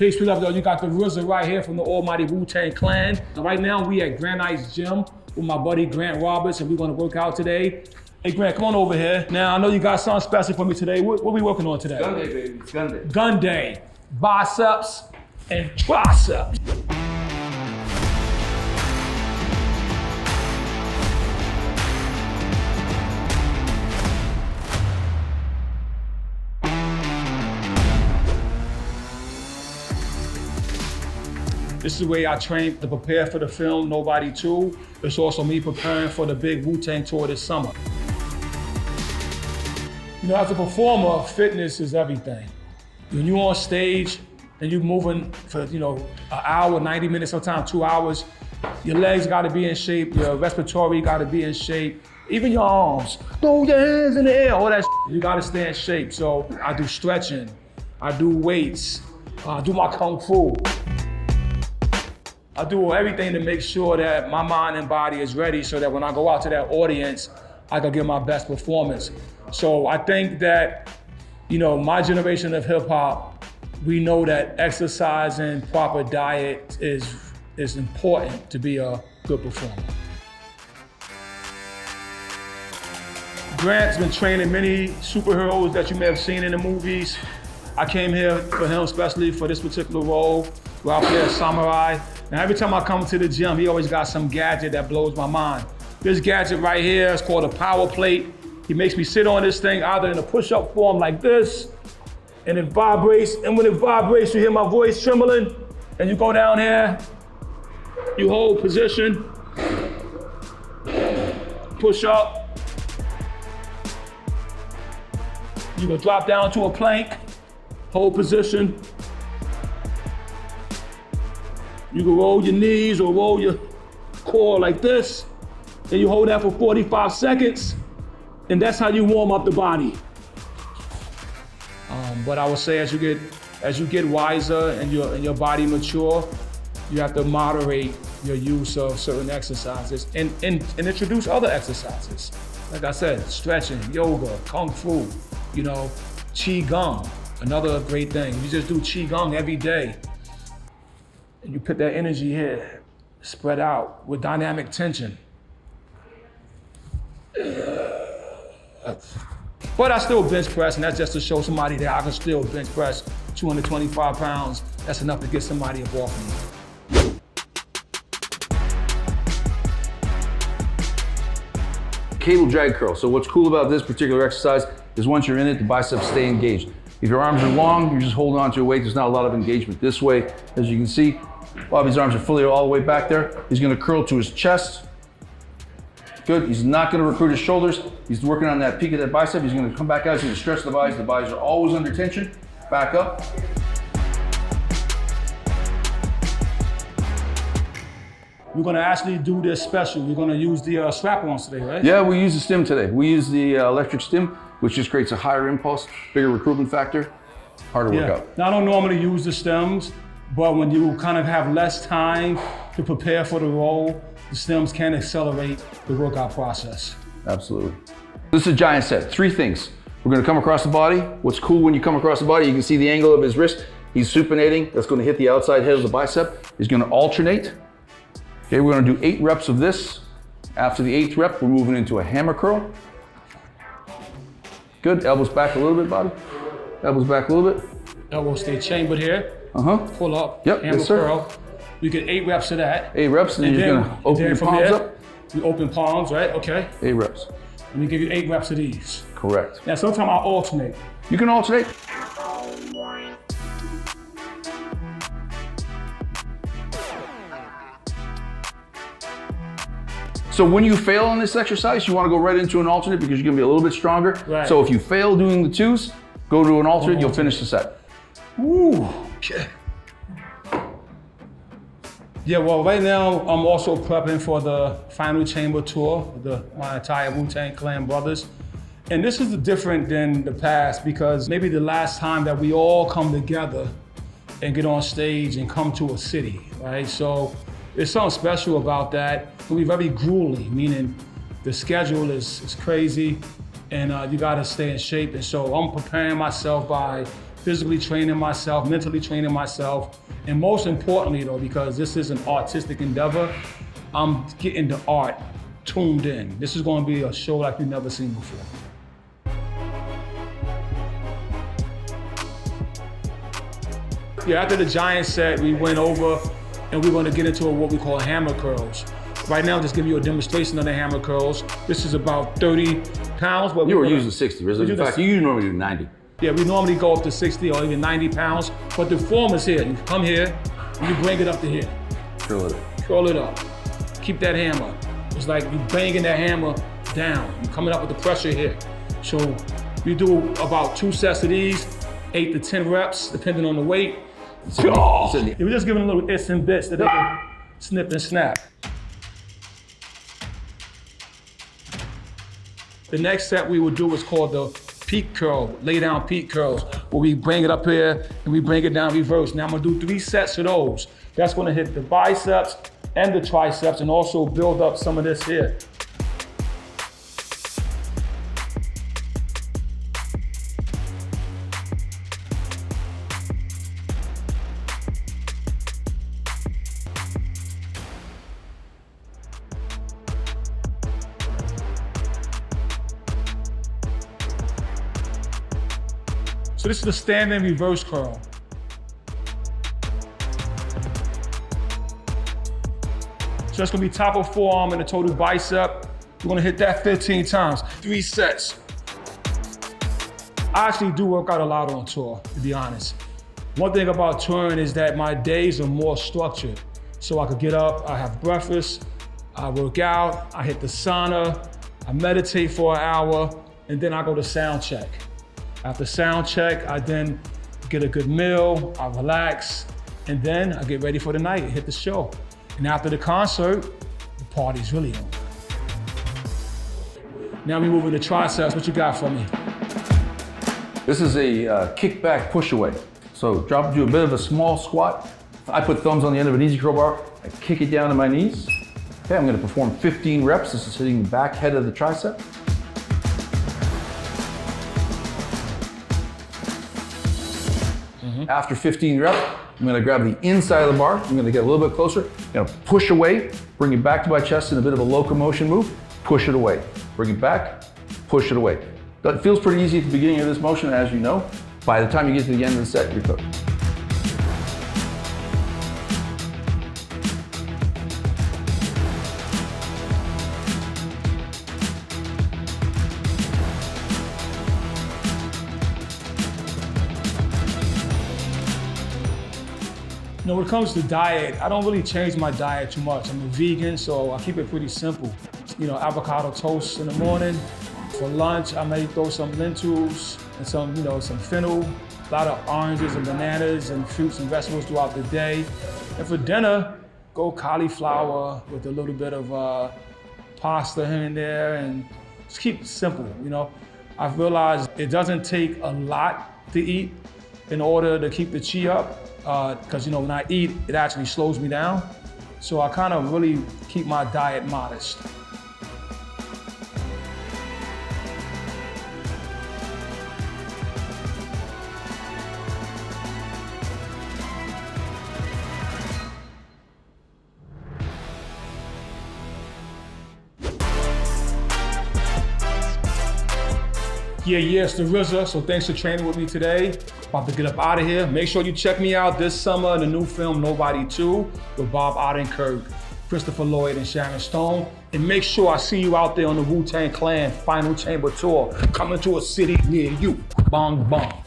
Peace, we love y'all. You got the RZA right here from the almighty Wu Tang Clan. And right now we at Grand Ice Gym with my buddy Grant Roberts, and we're gonna work out today. Hey Grant, come on over here. Now I know you got something special for me today. What we working on today? Gun day, baby. It's gun day. Gun day. Biceps and triceps. This is the way I train to prepare for the film, Nobody 2. It's also me preparing for the big Wu Tang tour this summer. You know, as a performer, fitness is everything. When you're on stage and you're moving for, an hour, 90 minutes, sometimes 2 hours, your legs gotta be in shape, your respiratory gotta be in shape, even your arms. Throw your hands in the air, all that shit. You gotta stay in shape. So I do stretching, I do weights, I do my Kung Fu. I do everything to make sure that my mind and body is ready so that when I go out to that audience, I can give my best performance. So I think that, my generation of hip hop, we know that exercise and proper diet is important to be a good performer. Grant's been training many superheroes that you may have seen in the movies. I came here for him especially for this particular role, where I play a samurai. Now every time I come to the gym, he always got some gadget that blows my mind. This gadget right here is called a power plate. He makes me sit on this thing either in a push-up form like this, and it vibrates, and when it vibrates, you hear my voice trembling, and you go down here, you hold position, push up. You can drop down to a plank, hold position. You can roll your knees or roll your core like this, and you hold that for 45 seconds, and that's how you warm up the body. But I would say as you get wiser and your body mature, you have to moderate your use of certain exercises and introduce other exercises. Like I said, stretching, yoga, Kung Fu, Qigong, another great thing. You just do Qigong every day. And you put that energy here, spread out with dynamic tension. But I still bench press, and that's just to show somebody that I can still bench press 225 pounds. That's enough to get somebody up off me. Cable drag curl. So what's cool about this particular exercise is once you're in it, the biceps stay engaged. If your arms are long, you're just holding on to a weight, there's not a lot of engagement. This way, as you can see, Bobby's arms are fully all the way back there. He's gonna curl to his chest. Good, he's not gonna recruit his shoulders. He's working on that peak of that bicep. He's gonna come back out, he's gonna stretch the biceps. The biceps are always under tension. Back up. We're gonna actually do this special. We're gonna use the strap-ons today, right? Yeah, we use the stim today. We use the electric stim, which just creates a higher impulse, bigger recruitment factor, harder workout. Now, I don't normally use the stems, but when you kind of have less time to prepare for the role, the stems can accelerate the workout process. Absolutely. This is a giant set. 3 things. We're gonna come across the body. What's cool when you come across the body, you can see the angle of his wrist. He's supinating. That's gonna hit the outside head of the bicep. He's gonna alternate. Okay, we're gonna do 8 reps of this. After the 8th rep, we're moving into a hammer curl. Good, elbows back a little bit, Bobby. Elbows back a little bit. Elbows stay chambered here. Pull up, Yep, hammer yes, sir. curl. You get 8 reps of that. 8 reps, and then you're gonna open your palms up. You open palms, right? Okay. 8 reps. And we give you 8 reps of these. Correct. Now, sometimes I'll alternate. You can alternate. So when you fail on this exercise, you want to go right into an alternate because you're going to be a little bit stronger. Right. So if you fail doing the 2s, go to an alternate, you'll finish the set. Ooh, okay. Yeah, well, right now I'm also prepping for the final chamber tour with my entire Wu Tang Clan brothers. And this is different than the past because maybe the last time that we all come together and get on stage and come to a city, right? So there's something special about that. It'll be very grueling, meaning the schedule is crazy and you gotta stay in shape. And so I'm preparing myself by physically training myself, mentally training myself, and most importantly though, because this is an artistic endeavor, I'm getting the art tuned in. This is gonna be a show like you've never seen before. Yeah, after the giant set, we went over and we're gonna get into what we call hammer curls. Right now, just give you a demonstration of the hammer curls. This is about 30 pounds. But you were using 60, RZA. In fact, you normally do 90. Yeah, we normally go up to 60 or even 90 pounds, but the form is here. You come here, and you bring it up to here. Curl it up. Curl it up. Keep that hammer. It's like you banging that hammer down. You're coming up with the pressure here. So we do about 2 sets of these, 8 to 10 reps, depending on the weight. We're just giving a little its and bits that they can snip and snap. The next set we will do is called the peak curl, lay down peak curls, where we bring it up here and we bring it down reverse. Now I'm gonna do 3 sets of those. That's gonna hit the biceps and the triceps and also build up some of this here. So this is the standing reverse curl. So that's gonna be top of forearm and the total bicep. We're gonna hit that 15 times, 3 sets. I actually do work out a lot on tour, to be honest. One thing about touring is that my days are more structured. So I could get up, I have breakfast, I work out, I hit the sauna, I meditate for an hour, and then I go to sound check. After sound check, I then get a good meal, I relax, and then I get ready for the night, hit the show. And after the concert, the party's really on. Now we move into triceps. What you got for me? This is a kickback push away. So drop into a bit of a small squat. I put thumbs on the end of an easy curl bar. I kick it down to my knees. Okay, I'm gonna perform 15 reps. This is hitting the back head of the tricep. After 15 reps, I'm gonna grab the inside of the bar. I'm gonna get a little bit closer. I'm gonna push away, bring it back to my chest in a bit of a locomotion move, push it away. Bring it back, push it away. That feels pretty easy at the beginning of this motion, as you know. By the time you get to the end of the set, you're cooked. You know, when it comes to diet, I don't really change my diet too much. I'm a vegan, so I keep it pretty simple. You know, avocado toast in the morning. For lunch, I may throw some lentils and some fennel, a lot of oranges and bananas and fruits and vegetables throughout the day. And for dinner, go cauliflower with a little bit of pasta here and there, and just keep it simple, you know. I've realized it doesn't take a lot to eat in order to keep the chi up, because you know, when I eat, it actually slows me down. So I kind of really keep my diet modest. Yeah, it's the RZA, so thanks for training with me today. About to get up out of here. Make sure you check me out this summer in the new film, Nobody 2, with Bob Odenkirk, Christopher Lloyd, and Sharon Stone. And make sure I see you out there on the Wu Tang Clan Final Chamber Tour, coming to a city near you. Bong bong.